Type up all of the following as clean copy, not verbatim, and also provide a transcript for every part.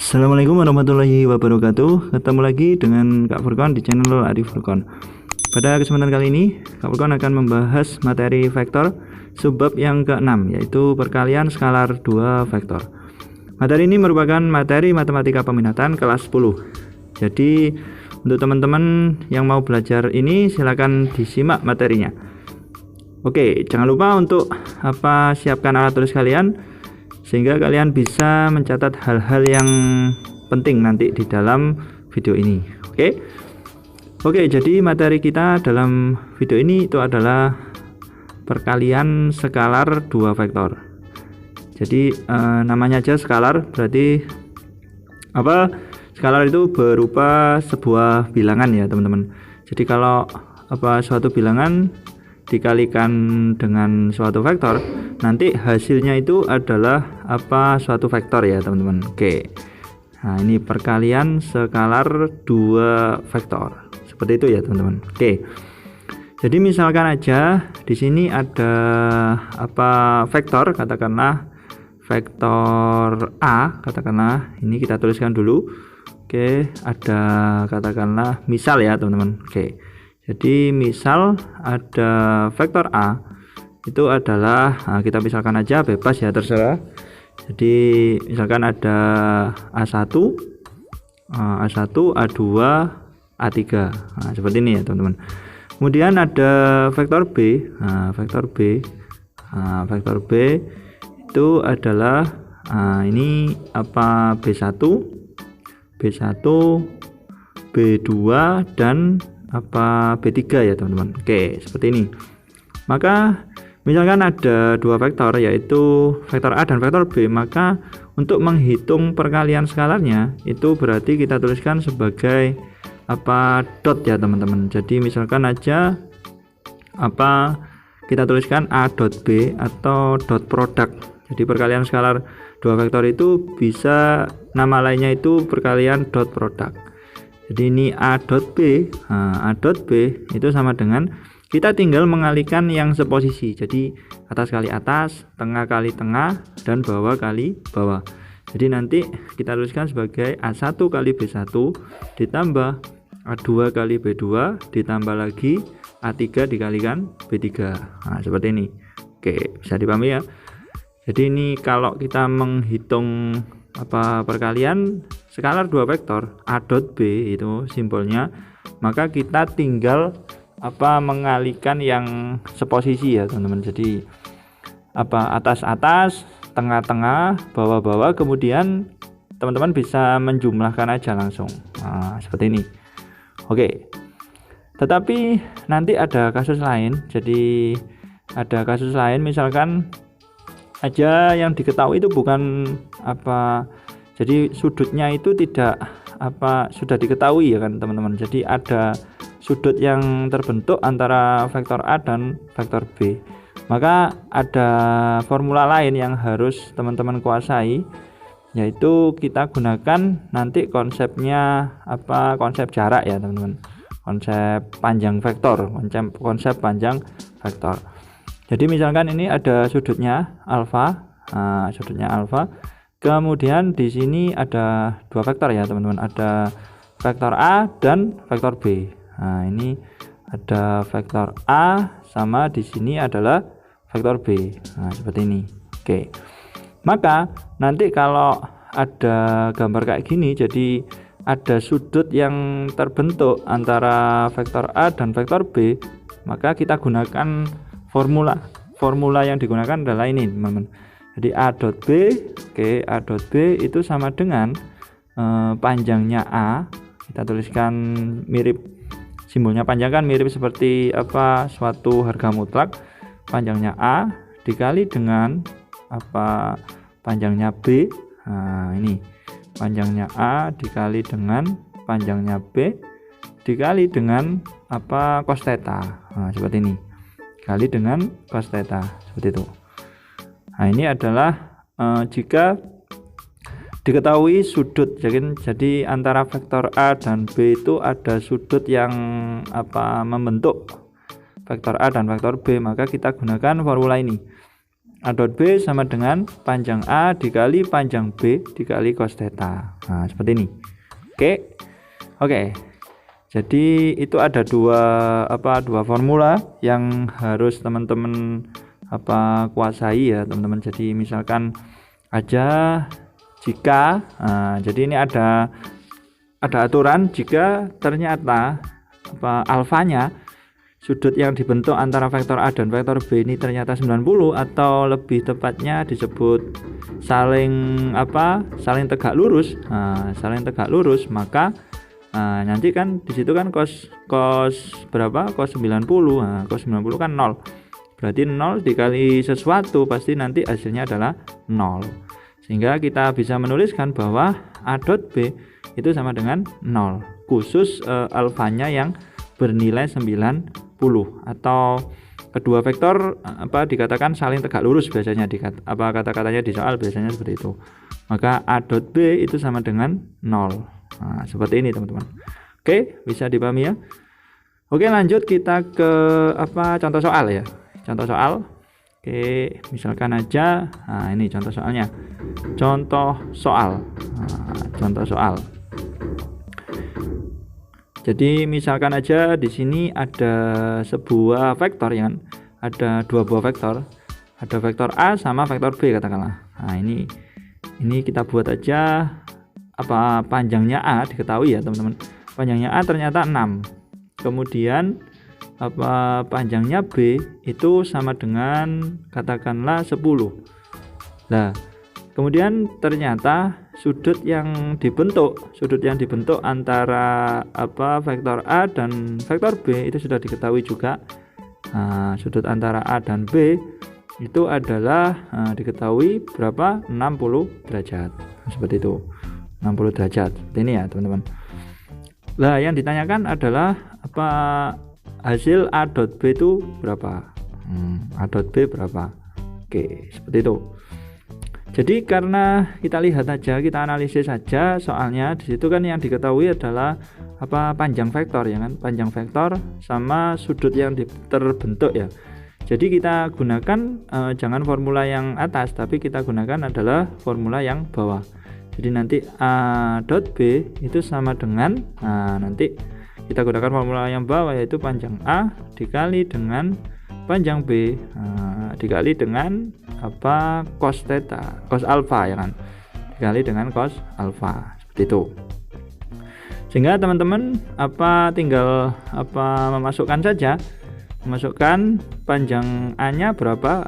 Assalamualaikum warahmatullahi wabarakatuh. Ketemu lagi dengan Kak Furkon di channel Arif Furkon. Pada kesempatan kali ini Kak Furkon akan membahas materi vektor subbab yang ke-6, yaitu perkalian skalar 2 vektor. Materi ini merupakan materi matematika peminatan kelas 10. Jadi untuk teman-teman yang mau belajar ini silakan disimak materinya. Oke, jangan lupa untuk siapkan alat tulis kalian sehingga kalian bisa mencatat hal-hal yang penting nanti di dalam video ini. Oke, jadi materi kita dalam video ini itu adalah perkalian skalar 2 vektor. Jadi namanya aja skalar, berarti skalar itu berupa sebuah bilangan ya teman-teman. Jadi kalau suatu bilangan dikalikan dengan suatu vektor, nanti hasilnya itu adalah suatu vektor ya teman-teman. Oke, nah ini perkalian skalar 2 vektor seperti itu ya teman-teman. Oke, jadi misalkan aja di sini ada vektor, katakanlah vektor A, katakanlah ini kita tuliskan dulu. Oke, ada katakanlah misal ya teman-teman. Oke, jadi misal ada vektor A itu adalah, kita misalkan aja bebas ya, terserah. Jadi misalkan ada A1, A2, A3, seperti ini ya teman-teman. Kemudian ada vektor B, vektor B itu adalah ini B1, B2 dan B3 ya teman-teman. Oke, seperti ini. Maka misalkan ada dua vektor, yaitu vektor A dan vektor B, maka untuk menghitung perkalian skalarnya itu berarti kita tuliskan sebagai dot ya teman-teman. Jadi misalkan aja kita tuliskan A dot B atau dot product. Jadi perkalian skalar dua vektor itu bisa nama lainnya itu perkalian dot product. Jadi ini A dot B, A dot B itu sama dengan kita tinggal mengalihkan yang seposisi. Jadi atas kali atas, tengah kali tengah, dan bawah kali bawah. Jadi nanti kita tuliskan sebagai A1 kali B1 ditambah A2 kali B2 ditambah lagi A3 dikalikan B3. Nah, seperti ini. Oke, bisa dipahami ya. Jadi ini kalau kita menghitung perkalian skalar 2 vektor A dot B itu simbolnya, maka kita tinggal mengalihkan yang seposisi ya teman-teman. Jadi atas-atas, tengah-tengah, bawah-bawah, kemudian teman-teman bisa menjumlahkan aja langsung. Nah, seperti ini. Oke, tetapi nanti ada kasus lain. Jadi ada kasus lain, misalkan aja yang diketahui itu bukan jadi sudutnya itu tidak sudah diketahui ya kan teman-teman. Jadi ada sudut yang terbentuk antara vektor A dan vektor B, maka ada formula lain yang harus teman-teman kuasai, yaitu kita gunakan nanti konsepnya konsep jarak ya teman-teman, konsep panjang vektor, konsep panjang vektor. Jadi misalkan ini ada sudutnya alfa, kemudian di sini ada dua vektor ya teman-teman, ada vektor A dan vektor B. Nah, ini ada vektor A sama di sini adalah vektor B. Nah, seperti ini. Oke. Maka nanti kalau ada gambar kayak gini, jadi ada sudut yang terbentuk antara vektor A dan vektor B, maka kita gunakan formula yang digunakan adalah ini teman-teman. Jadi A dot B, A dot B itu sama dengan panjangnya A, kita tuliskan mirip, simbolnya panjang kan mirip seperti suatu harga mutlak, panjangnya A dikali dengan panjangnya B. Nah, ini panjangnya A dikali dengan panjangnya B dikali dengan cos theta. Nah, seperti ini, kali dengan cos theta, seperti itu. Nah, ini adalah jika diketahui sudut, jadi antara vektor A dan B itu ada sudut yang membentuk vektor A dan vektor B, maka kita gunakan formula ini. A dot B sama dengan panjang A dikali panjang B dikali cos theta. Nah, seperti ini. Oke. Jadi itu ada dua formula yang harus teman-teman kuasai ya, teman-teman. Jadi misalkan aja jika jadi ini ada aturan jika ternyata alfanya sudut yang dibentuk antara vektor A dan vektor B ini ternyata 90 atau lebih tepatnya disebut saling tegak lurus. Saling tegak lurus, maka nanti kan di situ kan cos berapa? Cos 90. Cos 90 kan 0. Berarti 0 dikali sesuatu pasti nanti hasilnya adalah 0. Sehingga kita bisa menuliskan bahwa A dot B itu sama dengan 0. Khusus alfanya yang bernilai 90 atau kedua vektor dikatakan saling tegak lurus biasanya kata-katanya di soal biasanya seperti itu. Maka A dot B itu sama dengan 0. Nah, seperti ini teman-teman. Oke, bisa dipahami ya. Oke, lanjut kita ke contoh soal ya. Contoh soal. Oke, misalkan aja ini contoh soalnya. Contoh soal. Jadi misalkan aja di sini ada sebuah vektor ya kan? Ada dua buah vektor. Ada vektor A sama vektor B katakanlah. Nah, ini kita buat aja panjangnya A diketahui ya, teman-teman. Panjangnya A ternyata 6. Kemudian panjangnya B itu sama dengan katakanlah 10. Nah, kemudian ternyata sudut yang dibentuk antara vektor A dan vektor B itu sudah diketahui juga. Sudut antara A dan B itu adalah diketahui berapa? 60 derajat. Seperti itu. 60 derajat. Seperti ini ya, teman-teman. Nah, yang ditanyakan adalah hasil A dot B itu berapa? A dot B berapa? Oke, seperti itu. Jadi karena kita lihat aja, kita analisis saja soalnya, di situ kan yang diketahui adalah panjang vektor ya kan, panjang vektor sama sudut yang terbentuk ya. Jadi kita gunakan jangan formula yang atas, tapi kita gunakan adalah formula yang bawah. Jadi nanti A dot B itu sama dengan nanti kita gunakan formula yang bawah, yaitu panjang A dikali dengan panjang B dikali dengan cos theta, cos alfa ya kan, dikali dengan cos alfa, seperti itu. Sehingga teman-teman tinggal memasukkan saja, memasukkan panjang A nya berapa.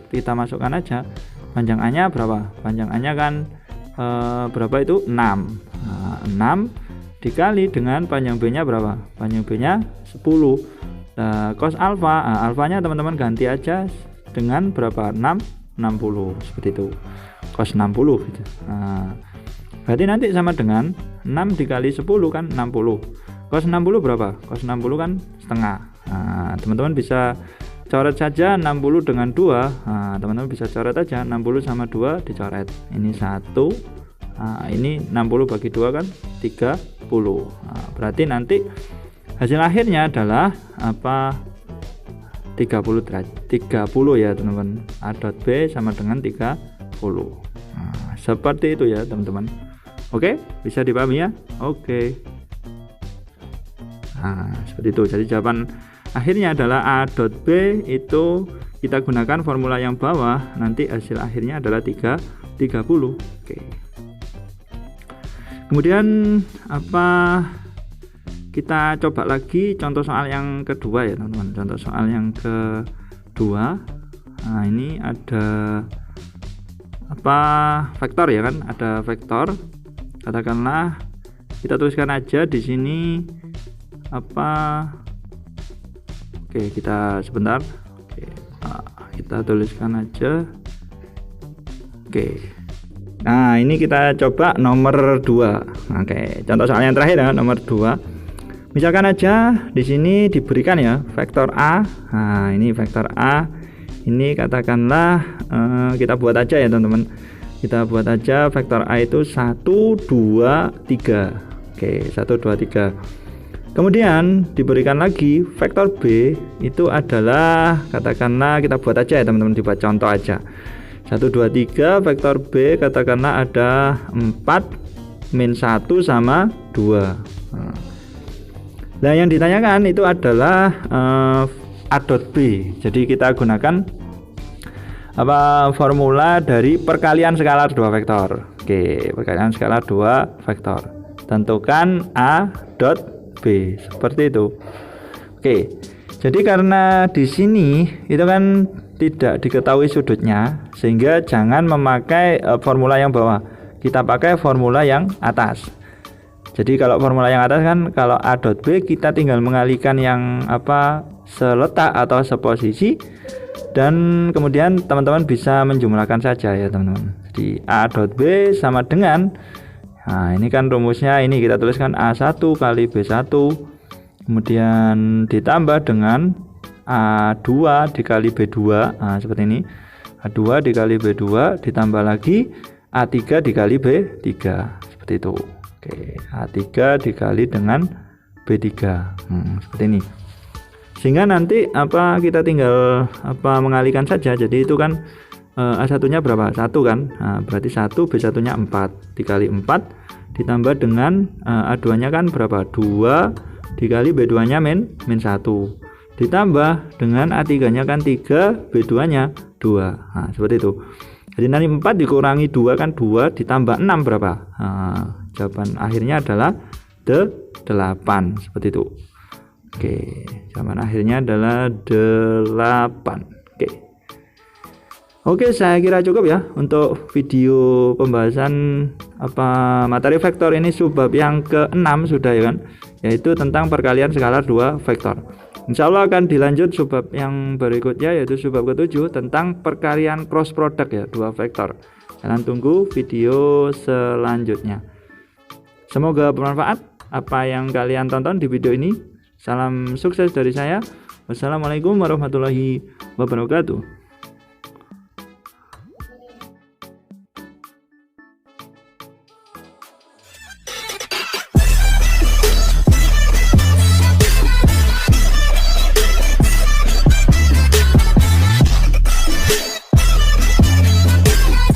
Kita masukkan aja panjang A nya berapa. Panjang A nya kan berapa itu 6. 6 dikali dengan panjang B nya berapa, panjang B nya 10. Nah, cos alfa, alfanya teman-teman ganti aja dengan berapa? 60 seperti itu, cos 60 gitu. Berarti nanti sama dengan 6 dikali 10 kan 60. Cos 60 berapa? Cos 60 kan setengah. Teman-teman bisa coret saja 60 dengan 2. Teman-teman bisa coret aja 60 sama 2 dicoret. Ini 1. Ini 60 bagi 2 kan 30. Berarti nanti hasil akhirnya adalah 30 ya teman-teman. A dot B sama dengan 30. Seperti itu ya teman-teman. Oke, bisa dipahami ya. Oke. Seperti itu. Jadi jawaban akhirnya adalah A dot B itu kita gunakan formula yang bawah, nanti hasil akhirnya adalah 30. Oke. Kemudian kita coba lagi contoh soal yang kedua ya teman-teman. Contoh soal yang kedua. Ini ada vektor ya kan, ada vektor. Katakanlah kita tuliskan aja di sini oke, kita sebentar. Oke, kita tuliskan aja. Oke. Nah, ini kita coba nomor 2. Oke, contoh soal yang terakhir ya, nomor 2. Misalkan aja di sini diberikan ya vektor A. Nah, ini vektor A. Ini katakanlah kita buat aja ya teman-teman. Kita buat aja vektor A itu 1 2 3. Oke, 1 2 3. Kemudian diberikan lagi vektor B itu adalah, katakanlah kita buat aja ya teman-teman, dibuat contoh aja. 1 2 3 vektor B katakanlah ada 4 min 1 sama 2. Nah, yang ditanyakan itu adalah A dot B. Jadi kita gunakan formula dari perkalian skalar 2 vektor. Oke, perkalian skalar 2 vektor. Tentukan A dot B seperti itu. Oke. Jadi karena di sini itu kan tidak diketahui sudutnya, sehingga jangan memakai formula yang bawah. Kita pakai formula yang atas. Jadi kalau formula yang atas kan, kalau A dot B kita tinggal mengalihkan yang seletak atau seposisi, dan kemudian teman-teman bisa menjumlahkan saja ya teman-teman. Jadi A dot B sama dengan, nah ini kan rumusnya, ini kita tuliskan A1 kali B1, kemudian ditambah dengan A2 dikali B2, nah seperti ini, A2 dikali B2 ditambah lagi A3 dikali B3, seperti itu. Oke, A3 dikali dengan B3, seperti ini. Sehingga nanti kita tinggal mengalihkan saja. Jadi itu kan A1 nya berapa? 1 kan, nah, berarti 1, B1 nya 4 dikali 4 ditambah dengan A2 nya kan berapa? 2 dikali B2 nya min 1 ditambah dengan A3 nya kan 3, B2 nya 2. Nah, seperti itu. Jadi nanti 4 dikurangi 2 kan 2 ditambah 6 berapa? Nah, jawaban akhirnya adalah 8, seperti itu. Oke, jawaban akhirnya adalah 8. Oke, saya kira cukup ya untuk video pembahasan materi vektor ini subbab yang ke-6 sudah ya kan, yaitu tentang perkalian skalar 2 vektor. Insya Allah akan dilanjut subbab yang berikutnya, yaitu subbab ke-7 tentang perkalian cross product ya 2 vektor. Kalian tunggu video selanjutnya. Semoga bermanfaat apa yang kalian tonton di video ini. Salam sukses dari saya. Wassalamualaikum warahmatullahi wabarakatuh.